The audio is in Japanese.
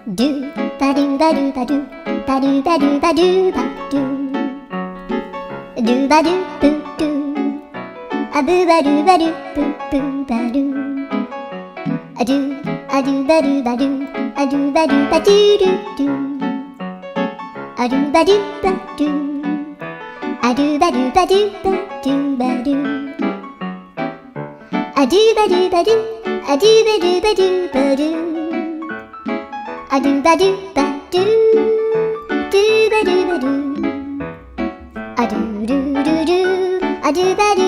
ドゥバドゥバドゥバドゥバドゥバドゥバドゥバドゥドゥバドゥブドゥアブバドゥバドゥブブバドゥアドゥアドゥバドゥバドゥアドゥバドゥバドゥドゥドゥアドゥバドゥバドゥアドゥバドゥバドゥバドゥバドゥアドゥバドゥバドゥアドゥバドゥバドゥバドゥアドゥバドゥバドゥドゥバドゥバドゥアドゥルルルアドゥバドゥ